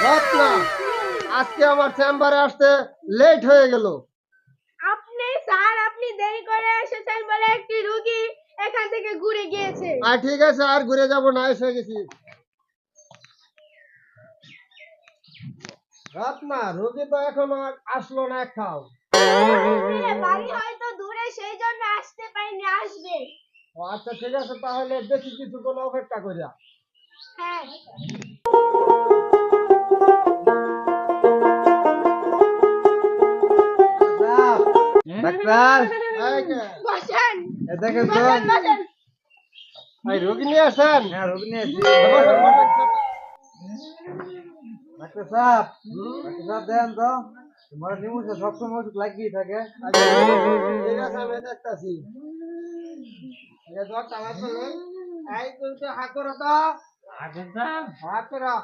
রত্না, আজকে আমার চেম্বারে আসতে লেট হয়ে গেল। আপনি স্যার আপনি দেরি করে এসেছেন বলে একটি রোগী এখান থেকে ঘুরে গিয়েছে। আর ঠিক আছে, আর ঘুরে যাব না, এসে গেছি। রত্না, রোগী তো এখনো আসলো না, খাও। বাড়ি হয়তো দূরে সেই জন্য আসতে পারিনি, আসবে। ও আচ্ছা ঠিক আছে, তাহলে বেশি কিছুক্ষণ অপেক্ষা করিয়া। হ্যাঁ ডাক্তার এই কে? বসেন এ দেখেন তো বসেন বসেন। এই রোগী নিয়ে আসেন। হ্যাঁ রোগী নিয়ে আসি বসেন, বসেন। ডাক্তার সাহেব দেন তো তোমার নিমুষে সবসময় ওষুধ লাগিয়ে থাকে আচ্ছা, ঠিক আছে, আমি দেখতাছি। এই ধর, টাকা তো লই। এই তুই তো হাত করো তো। হাত করো।